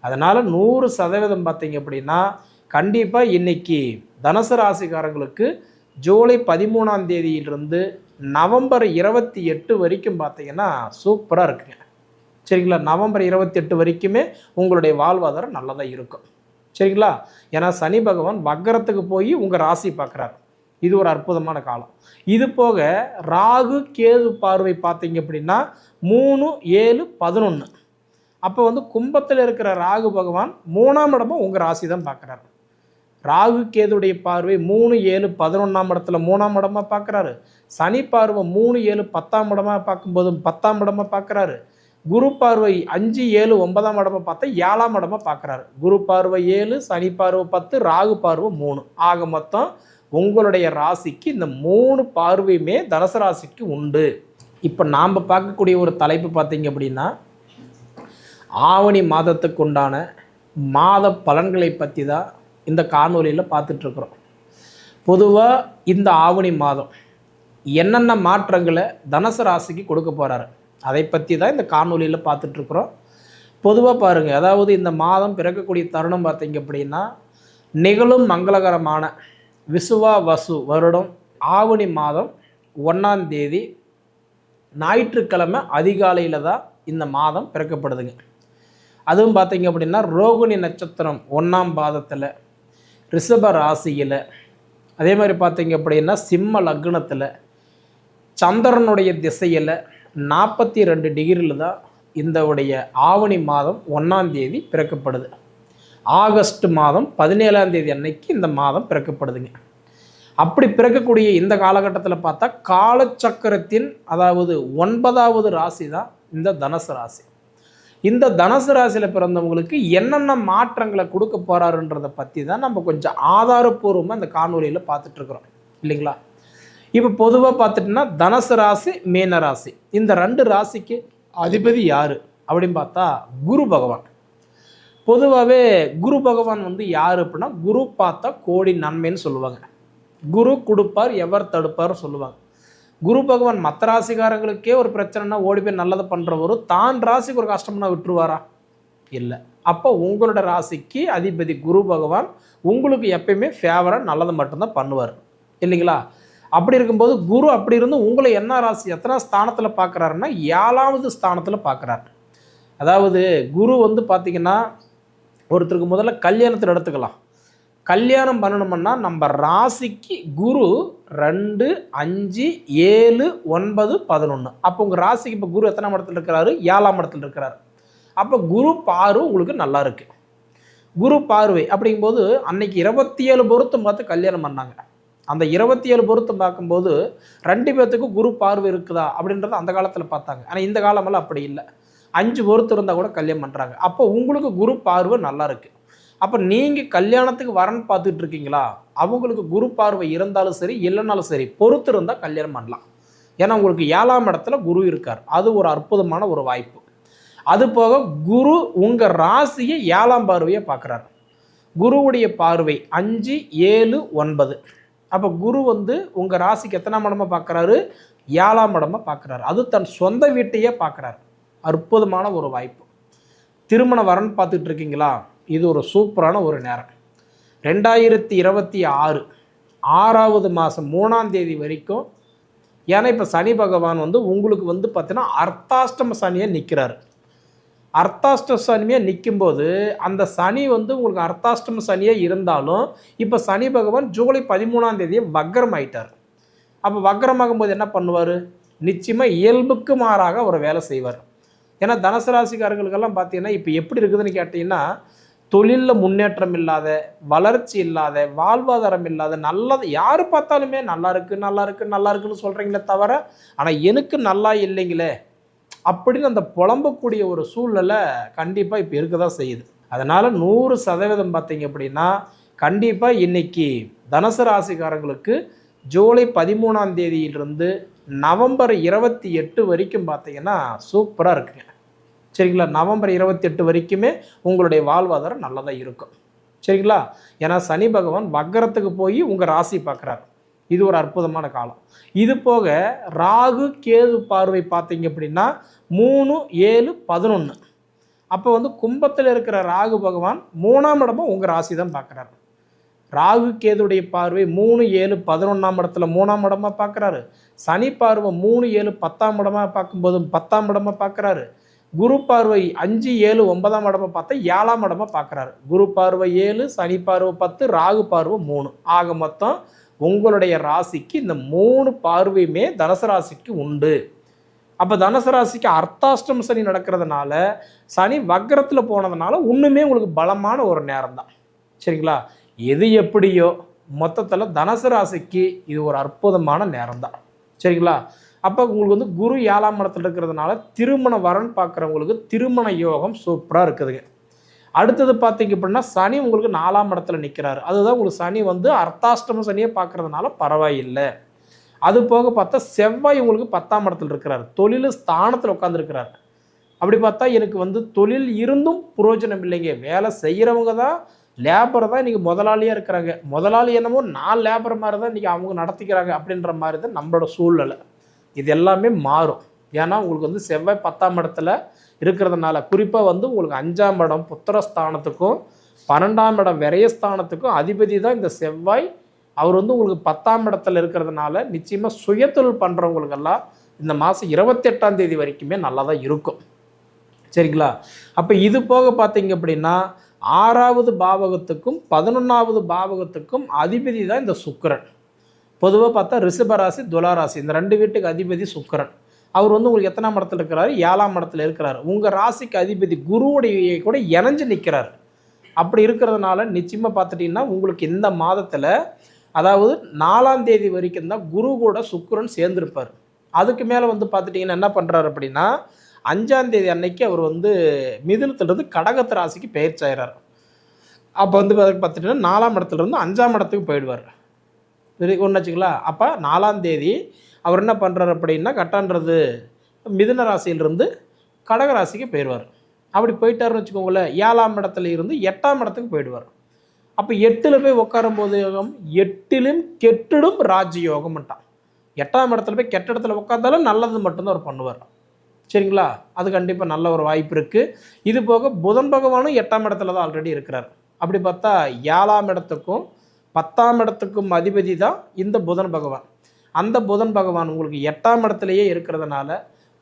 அதனால் 100% பார்த்தீங்க அப்படின்னா கண்டிப்பாக இன்றைக்கி தனுசு ராசிக்காரங்களுக்கு ஜூலை 13ஆம் தேதியிலிருந்து நவம்பர் 28 வரைக்கும் பார்த்தீங்கன்னா சூப்பராக இருக்குங்க. சரிங்களா? நவம்பர் 28 வரைக்குமே உங்களுடைய வாழ்வாதாரம் நல்லதாக இருக்கும். சரிங்களா? ஏன்னா சனி பகவான் வக்கரத்துக்கு போய் உங்கள் ராசி பார்க்குறாரு. இது ஒரு அற்புதமான காலம். இது போக ராகு கேது பார்வை பார்த்தீங்க அப்படின்னா 3, 7, 11. அப்போ வந்து கும்பத்தில் இருக்கிற ராகு பகவான் 3ஆம் இடமும் உங்கள் ராசி தான் பார்க்குறாரு. ராகு கேதுடைய பார்வை 3, 7, 11ஆம் இடத்துல 3ஆம் இடமாக பார்க்குறாரு. சனி பார்வை 3, 7, 10ஆம் இடமாக பார்க்கும்போது 10ஆம் இடமாக பார்க்குறாரு. குரு பார்வை 5, 7, 9ஆம் இடமா பார்த்தா 7ஆம் இடமா பார்க்குறாரு. குரு பார்வை 7, சனி பார்வை 10, ராகு பார்வை 3. ஆக மொத்தம் உங்களுடைய ராசிக்கு இந்த 3 பார்வையுமே தனுசு ராசிக்கு உண்டு. இப்போ நாம் பார்க்கக்கூடிய ஒரு தலைப்பு பார்த்தீங்க அப்படின்னா ஆவணி மாதத்துக்கு உண்டான மாத பலன்களை பற்றி தான் இந்த காணொலியில் பார்த்துட்ருக்குறோம். பொதுவாக இந்த ஆவணி மாதம் என்னென்ன மாற்றங்களை தனுசு ராசிக்கு கொடுக்க போகிறாரு அதை பற்றி தான் இந்த காணொலியில் பார்த்துட்ருக்குறோம். பொதுவாக பாருங்கள், அதாவது இந்த மாதம் பிறக்கக்கூடிய தருணம் பார்த்தீங்க அப்படின்னா நிகழும் மங்களகரமான விசுவா வசு வருடம் ஆவணி மாதம் 1ஆம் தேதி ஞாயிற்றுக்கிழமை அதிகாலையில் தான் இந்த மாதம் பிறக்கப்படுதுங்க. அதுவும் பார்த்தீங்க அப்படின்னா ரோகிணி நட்சத்திரம் 1ஆம் பாதத்தில் ரிஷப ராசியில், அதே மாதிரி பார்த்தீங்க அப்படின்னா சிம்ம லக்னத்தில் சந்திரனுடைய திசையில் 42 டிகிரியில் தான் இந்த உடைய ஆவணி மாதம் 1ஆம் தேதி பிறக்கப்படுது. ஆகஸ்ட் மாதம் 17ஆம் தேதி அன்னைக்கு இந்த மாதம் பிறக்கப்படுதுங்க. அப்படி பிறக்கக்கூடிய இந்த காலகட்டத்தில் பார்த்தா காலச்சக்கரத்தின் அதாவது 9வது ராசி தான் இந்த தனுசு ராசி. இந்த தனுசு ராசியில் பிறந்தவங்களுக்கு என்னென்ன மாற்றங்களை கொடுக்க போகிறாருன்றதை பற்றி தான் நம்ம கொஞ்சம் ஆதாரபூர்வமாக இந்த காணொலியில் பார்த்துட்ருக்குறோம் இல்லைங்களா? இப்போ பொதுவாக பார்த்துட்டோன்னா தனுசு ராசி மீன ராசி இந்த 2 ராசிக்கு அதிபதி யார் அப்படின்னு பார்த்தா குரு பகவான். பொதுவாகவே குரு பகவான் வந்து யார் அப்படின்னா குரு பார்த்தா கோடி நன்மைன்னு சொல்லுவாங்க. குரு கொடுப்பார் எவர் தடுப்பார் சொல்லுவாங்க. குரு பகவான் மற்ற ராசிக்காரங்களுக்கே ஒரு பிரச்சனைனா ஓடி போய் நல்லதை பண்ணுறவரும் தான் ராசிக்கு ஒரு கஷ்டம்னா விட்டுருவாரா? இல்லை. அப்போ உங்களோட ராசிக்கு அதிபதி குரு பகவான் உங்களுக்கு எப்பயுமே ஃபேவராக நல்லதை மட்டும்தான் பண்ணுவார் இல்லைங்களா? அப்படி இருக்கும்போது குரு அப்படி இருந்து உங்களை என்ன ராசி எத்தனை ஸ்தானத்தில் பார்க்குறாருன்னா 7வது ஸ்தானத்தில் பார்க்குறாரு. அதாவது குரு வந்து பார்த்திங்கன்னா ஒருத்தருக்கு முதல்ல கல்யாணத்தில் எடுத்துக்கலாம். கல்யாணம் பண்ணணும்னா நம்ம ராசிக்கு குரு 2, 5, 7, 9, 11. அப்போ உங்கள் ராசிக்கு இப்போ குரு எத்தனாம் இடத்துல இருக்கிறாரு? 7ஆம் இடத்துல இருக்கிறாரு. அப்போ குரு பார்வை உங்களுக்கு நல்லா இருக்கு. குரு பார்வை அப்படிங்கும்போது அன்னைக்கு 27 பொருத்தம் பார்த்து கல்யாணம் பண்ணாங்க. அந்த 27 பொருத்தம் பார்க்கும்போது 2 பேர்த்துக்கு குரு பார்வை இருக்குதா அப்படின்றத அந்த காலத்தில் பார்த்தாங்க. ஆனால் இந்த காலமெல்லாம் அப்படி இல்லை. 5 பொருத்தம் இருந்தால் கூட கல்யாணம் பண்ணுறாங்க. அப்போ உங்களுக்கு குரு பார்வை நல்லா இருக்குது. அப்போ நீங்கள் கல்யாணத்துக்கு வரன்னு பார்த்துட்டு இருக்கீங்களா? அவங்களுக்கு குரு பார்வை இருந்தாலும் சரி இல்லைனாலும் சரி பொறுத்து இருந்தால் கல்யாணம் பண்ணலாம். ஏன்னா உங்களுக்கு 7ஆம் இடத்துல குரு இருக்கார். அது ஒரு அற்புதமான ஒரு வாய்ப்பு. அது போக குரு உங்கள் ராசியை 7ஆம் பார்வையை பார்க்குறாரு. குருவுடைய பார்வை 5, 7, 9. அப்போ குரு வந்து உங்கள் ராசிக்கு எத்தனாம் இடமா பார்க்குறாரு? 7ஆம் இடமா பார்க்குறாரு. அது தன் சொந்த வீட்டையே பார்க்குறாரு. அற்புதமான ஒரு வாய்ப்பு. திருமண வரன் பார்த்துட்டு இருக்கீங்களா? இது ஒரு சூப்பரான ஒரு நேரம். 2026 6வது மாதம் 3ஆம் தேதி வரைக்கும். ஏன்னா இப்போ சனி பகவான் வந்து உங்களுக்கு வந்து பார்த்தீங்கன்னா அர்த்தாஷ்டம சனியாக நிற்கிறாரு. அர்த்தாஷ்டம சனியாக நிற்கும்போது அந்த சனி வந்து உங்களுக்கு அர்த்தாஷ்டம சனியாக இருந்தாலும் இப்போ சனி பகவான் ஜூலை 13ஆம் தேதியை வக்ரம் ஆயிட்டார். அப்போ வக்ரமாகும் போது என்ன பண்ணுவார்? நிச்சயமாக இயல்புக்கு மாறாக அவர் வேலை செய்வார். ஏன்னா தனுசு ராசிக்காரர்களுக்கெல்லாம் பார்த்தீங்கன்னா இப்போ எப்படி இருக்குதுன்னு கேட்டிங்கன்னா தொழிலில் முன்னேற்றம் இல்லாத, வளர்ச்சி இல்லாத, வாழ்வாதாரம் இல்லாத, நல்லது யார் பார்த்தாலுமே நல்லா இருக்குது நல்லா இருக்குது நல்லா இருக்குன்னு சொல்கிறீங்களே தவிர ஆனால் எனக்கு நல்லா இல்லைங்களே அப்படின்னு அந்த புலம்பக்கூடிய ஒரு சூழ்நிலை கண்டிப்பாக இப்போ இருக்க தான் செய்யுது. அதனால் 100% பார்த்தீங்க அப்படின்னா கண்டிப்பாக இன்றைக்கி தனுசு ராசிக்காரங்களுக்கு ஜூலை 13ஆம் தேதியிலிருந்து நவம்பர் 28 வரைக்கும் பார்த்தீங்கன்னா சூப்பராக இருக்குங்க. சரிங்களா? நவம்பர் 28 வரைக்குமே உங்களுடைய வாழ்வாதாரம் நல்லதாக இருக்கும். சரிங்களா? ஏன்னா சனி பகவான் வக்கரத்துக்கு போய் உங்கள் ராசி பார்க்குறாரு. இது ஒரு அற்புதமான காலம். இது போக ராகு கேது பார்வை பார்த்தீங்க அப்படின்னா 3, 7, 11. அப்போ வந்து கும்பத்தில் இருக்கிற ராகு பகவான் 3ஆம் இடமும் உங்கள் ராசி தான் பார்க்குறாரு. ராகு கேதுடைய பார்வை 3, 7, 11ஆம் இடத்துல 3ஆம் இடமா பார்க்குறாரு. சனி பார்வை 3, 7, 10ஆம் இடமா பார்க்கும்போது 10ஆம் இடமா பார்க்குறாரு. குரு பார்வை 5, 7, 9ஆம் இடமா பார்த்தா 7ஆம் இடமா பார்க்குறாரு. குரு பார்வை 7, சனி பார்வை 10, ராகு பார்வை 3. ஆக மொத்தம் உங்களுடைய ராசிக்கு இந்த 3 பார்வையுமே தனுசு ராசிக்கு உண்டு. அப்போ தனுசு ராசிக்கு அர்த்தாஷ்டம சனி நடக்கிறதுனால, சனி வக்ரத்தில் போனதுனால இன்னுமே உங்களுக்கு பலமான ஒரு நேரம் தான். சரிங்களா? எது எப்படியோ மொத்தத்தில் தனுசு ராசிக்கு இது ஒரு அற்புதமான நேரம் தான். சரிங்களா? அப்போ உங்களுக்கு வந்து குரு 7ஆம் இடத்துல இருக்கிறதுனால திருமண வரன் பார்க்குறவங்களுக்கு திருமண யோகம் சூப்பராக இருக்குதுங்க. அடுத்தது பார்த்தீங்க அப்படின்னா சனி உங்களுக்கு 4ஆம் இடத்துல நிற்கிறாரு. அதுதான் உங்களுக்கு சனி வந்து அர்த்தாஷ்டம சனியை பார்க்கறதுனால பரவாயில்லை. அது போக பார்த்தா செவ்வாய் உங்களுக்கு 10ஆம் இடத்துல இருக்கிறார். தொழில் ஸ்தானத்தில் உட்காந்துருக்கிறார். அப்படி பார்த்தா எனக்கு வந்து தொழில் இருந்தும் புரோஜனம் இல்லைங்க. வேலை செய்கிறவங்க தான் லேபர் தான் இன்றைக்கி முதலாளியாக இருக்கிறாங்க. முதலாளி என்னமோ 4 லேபர் மாதிரி தான் இன்றைக்கி அவங்க நடத்திக்கிறாங்க அப்படின்ற மாதிரி தான் நம்மளோட சூழ்நிலை. இது எல்லாமே மாறும். ஏன்னா உங்களுக்கு வந்து செவ்வாய் 10ஆம் இடத்துல இருக்கிறதுனால, குறிப்பாக வந்து உங்களுக்கு 5ஆம் இடம் புத்திரஸ்தானத்துக்கும் 12ஆம் இடம் விரயஸ்தானத்துக்கும் அதிபதி தான் இந்த செவ்வாய். அவர் வந்து உங்களுக்கு 10ஆம் இடத்துல இருக்கிறதுனால நிச்சயமாக சுயதொழில் பண்ணுறவங்களுக்கெல்லாம் இந்த மாதம் 28ஆம் தேதி வரைக்குமே நல்லா தான் இருக்கும். சரிங்களா? அப்போ இது போக பார்த்தீங்க அப்படின்னா 6வது பாவகத்துக்கும் 11வது பாவகத்துக்கும் அதிபதி தான் இந்த சுக்கிரன். பொதுவாக பார்த்தா ரிஷபராசி, துளாராசி இந்த 2 வீட்டுக்கு அதிபதி சுக்கிரன். அவர் வந்து உங்களுக்கு எத்தனாம் இடத்துல இருக்கிறாரு? 7ஆம் இடத்துல இருக்கிறார். உங்கள் ராசிக்கு அதிபதி குருவுடைய கூட இணைஞ்சு நிற்கிறார். அப்படி இருக்கிறதுனால நிச்சயமாக பார்த்துட்டிங்கன்னா உங்களுக்கு இந்த மாதத்தில், அதாவது 4ஆம் தேதி வரைக்கும் தான் குரு கூட சுக்கிரன் சேர்ந்திருப்பார். அதுக்கு மேலே வந்து பார்த்துட்டிங்கன்னா என்ன பண்ணுறாரு அப்படின்னா 5ஆம் தேதி அன்னைக்கு அவர் வந்து மிதுனத்திலிருந்து கடகத்து ராசிக்கு பெயர்ச்சாயிறார். அப்போ வந்து பார்த்துட்டிங்கன்னா 4ஆம் இடத்துலேருந்து 5ஆம் இடத்துக்கு போயிடுவார். ஒன்று வச்சுங்களா? அப்போ 4ஆம் தேதி அவர் என்ன பண்ணுறாரு அப்படின்னா கட்டான்றது மிதுன ராசியிலிருந்து கடக ராசிக்கு போயிடுவார். அப்படி போயிட்டாருன்னு வச்சுக்கோங்களேன், 7ஆம் இடத்துல இருந்து 8ஆம் இடத்துக்கு போயிடுவார். அப்போ 8ல் போய் உட்காரும்போது யோகம், 8லும் கெட்டிடும் ராஜயோகம்ட்டான். 8ஆம் இடத்துல போய் கெட்ட இடத்துல உட்காந்தாலும் நல்லது மட்டும்தான் அவர் பண்ணுவார். சரிங்களா? அது கண்டிப்பாக நல்ல ஒரு வாய்ப்பு இருக்குது. இது போக புதன் பகவானும் 8ஆம் இடத்துல தான் ஆல்ரெடி இருக்கிறார். அப்படி பார்த்தா 7ஆம் இடத்துக்கும் 10ஆம் இடத்துக்கும் அதிபதி தான் இந்த புதன் பகவான். அந்த புதன் பகவான் உங்களுக்கு 8ஆம் இடத்துலையே இருக்கிறதுனால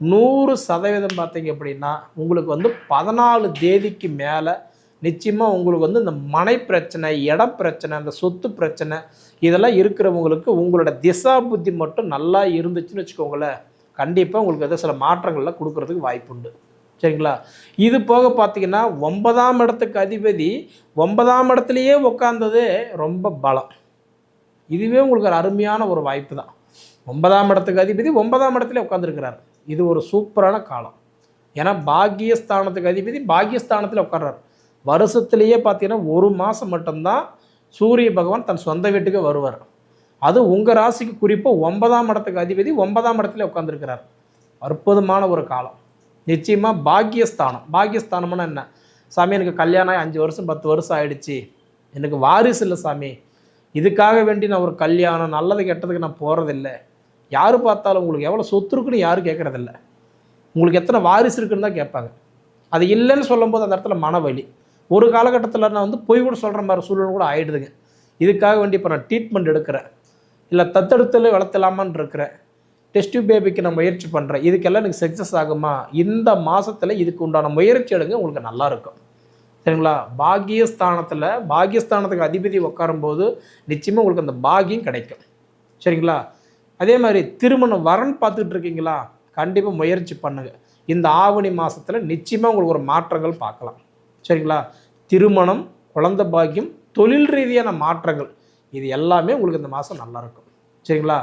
100% பார்த்தீங்க அப்படின்னா உங்களுக்கு வந்து 14 தேதிக்கு மேலே நிச்சயமாக உங்களுக்கு வந்து இந்த மனை பிரச்சனை, இடம் பிரச்சனை, அந்த சொத்து பிரச்சனை இதெல்லாம் இருக்கிறவங்களுக்கு உங்களோட திசா புத்தி மட்டும் நல்லா இருந்துச்சுன்னு வச்சுக்கோங்களேன், கண்டிப்பாக உங்களுக்கு வந்து சில மாற்றங்கள்லாம் கொடுக்கறதுக்கு வாய்ப்பு உண்டு. சரிங்களா? இது போக பார்த்தீங்கன்னா 9ஆம் இடத்துக்கு அதிபதி 9ஆம் இடத்துலையே உட்கார்ந்தது ரொம்ப பலம். இதுவே உங்களுக்கு ஒரு அருமையான ஒரு வாய்ப்பு தான். 9ஆம் இடத்துக்கு அதிபதி 9ஆம் இடத்துல உட்காந்துருக்கிறார். இது ஒரு சூப்பரான காலம். ஏன்னா பாக்கியஸ்தானத்துக்கு அதிபதி பாக்கியஸ்தானத்தில் உட்கார்றார். வருஷத்துலேயே பார்த்தீங்கன்னா 1 மாதம் மட்டும்தான் சூரிய பகவான் தன் சொந்த வீட்டுக்கு வருவார். அது உங்கள் ராசிக்கு குறிப்பாக 9ஆம் இடத்துக்கு அதிபதி 9ஆம் இடத்துல உட்காந்துருக்கிறார். அற்புதமான ஒரு காலம். நிச்சயமாக பாக்கியஸ்தானம். பாக்கியஸ்தானம்னா என்ன? சாமி எனக்கு கல்யாணம் 5 வருஷம் 10 வருஷம் ஆயிடுச்சு, எனக்கு வாரிசு இல்லை சாமி, இதுக்காக வேண்டி நான் ஒரு கல்யாணம் நல்லது கெட்டதுக்கு நான் போகிறதில்ல. யார் பார்த்தாலும் உங்களுக்கு எவ்வளோ சொத்து இருக்குன்னு யாரும் கேட்குறதில்ல, உங்களுக்கு எத்தனை வாரிசு இருக்குன்னு தான் கேட்பாங்க. அது இல்லைன்னு சொல்லும்போது அந்த இடத்துல மனவலி. ஒரு காலகட்டத்தில் நான் வந்து போய் கூட சொல்கிற மாதிரி சூழ்நிலை கூட ஆகிடுதுங்க. இதுக்காக வேண்டி இப்போ நான் ட்ரீட்மெண்ட் எடுக்கிறேன், இல்லை தத்தெடுத்துல வளர்த்தலாமான்னு இருக்கிறேன், டெஸ்ட் பேபிக்கு நான் முயற்சி பண்ணுறேன், இதுக்கெல்லாம் எனக்கு சக்ஸஸ் ஆகுமா? இந்த மாதத்தில் இதுக்கு உண்டான முயற்சி எடுங்க, உங்களுக்கு நல்லாயிருக்கும். சரிங்களா? பாக்கியஸ்தானத்துக்கு அதிபதி உட்காரும்போது நிச்சயமாக உங்களுக்கு அந்த பாக்கியம் கிடைக்கும். சரிங்களா? அதே மாதிரி திருமணம் வரன் பார்த்துட்டு இருக்கீங்களா? கண்டிப்பாக முயற்சி பண்ணுங்கள். இந்த ஆவணி மாதத்தில் நிச்சயமாக உங்களுக்கு ஒரு மாற்றங்கள் பார்க்கலாம். சரிங்களா? திருமணம், குழந்தை பாக்கியம், தொழில் ரீதியான மாற்றங்கள் இது எல்லாமே உங்களுக்கு இந்த மாதம் நல்லாயிருக்கும். சரிங்களா?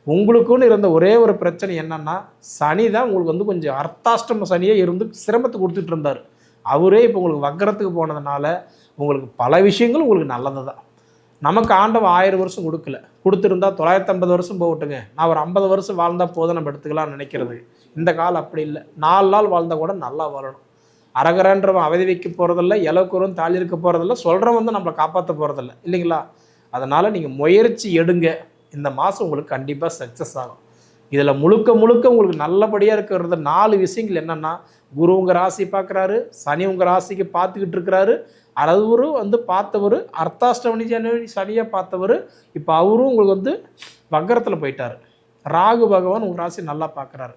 உங்களுக்குன்னு இருந்த ஒரே ஒரு பிரச்சனை என்னென்னா சனி தான் உங்களுக்கு வந்து கொஞ்சம் அர்த்தாஷ்டம சனியே இருந்து சிரமத்தை கொடுத்துட்டு இருந்தார். அவரே இப்போ உங்களுக்கு வக்கரத்துக்கு போனதுனால உங்களுக்கு பல விஷயங்கள் உங்களுக்கு நல்லது தான். நமக்கு ஆண்டவன் 1000 வருஷம் கொடுக்கல, கொடுத்துருந்தா 950 வருஷம் போகட்டுங்க, நான் ஒரு 50 வருஷம் வாழ்ந்தால் போதும் நம்ம எடுத்துக்கலாம்னு நினைக்கிறது. இந்த காலம் அப்படி இல்லை. 4 நாள் வாழ்ந்தால் கூட நல்லா வாழணும். அரகரன்றவன் அவதி வைக்க போகிறதில்ல, இலக்குறம் தாலி இருக்க போகிறதில்ல, சொல்கிறவன் வந்து நம்மளை காப்பாற்ற போகிறதில்ல, இல்லைங்களா? அதனால் நீங்கள் முயற்சி எடுங்க. இந்த மாதம் உங்களுக்கு கண்டிப்பாக சக்ஸஸ் ஆகும். இதில் முழுக்க முழுக்க உங்களுக்கு நல்லபடியாக இருக்கிறது 4 விஷயங்கள் என்னென்னா, குரு உங்கள் ராசி பார்க்குறாரு, சனி உங்கள் ராசிக்கு பார்த்துக்கிட்டு இருக்கிறாரு. அவரும் வந்து பார்த்தவர் அர்த்தாஷ்டமணி சனியை பார்த்தவர். இப்போ அவரும் உங்களுக்கு வந்து வக்கரத்தில் போயிட்டார். ராகு பகவான் உங்கள் ராசி நல்லா பார்க்குறாரு.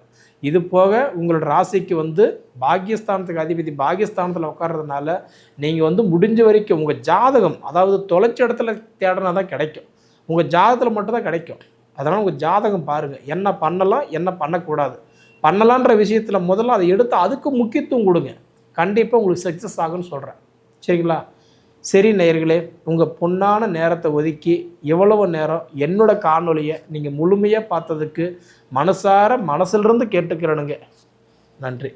இது போக உங்களோட ராசிக்கு வந்து பாக்கியஸ்தானத்துக்கு அதிபதி பாக்கியஸ்தானத்தில் உட்கார்றதுனால நீங்கள் வந்து முடிஞ்ச வரைக்கும் உங்கள் ஜாதகம், அதாவது தொலைச்ச இடத்துல தேடினா தான் கிடைக்கும். உங்கள் ஜாதகத்தில் மட்டும்தான் கிடைக்கும். அதனால் உங்கள் ஜாதகம் பாருங்கள், என்ன பண்ணலாம் என்ன பண்ணக்கூடாது. பண்ணலான்ற விஷயத்தில் முதல்ல அதை எடுத்து அதுக்கு முக்கியத்துவம் கொடுங்க. கண்டிப்பாக உங்களுக்கு சக்ஸஸ் ஆகும்னு சொல்கிறேன். சரிங்களா? சரி நேயர்களே, உங்கள் பொன்னான நேரத்தை ஒதுக்கி எவ்வளவு நேரம் என்னோடய காணொலியை நீங்கள் முழுமையாக பார்த்ததுக்கு மனசிலிருந்து கேட்டுக்கிறேனுங்க. நன்றி.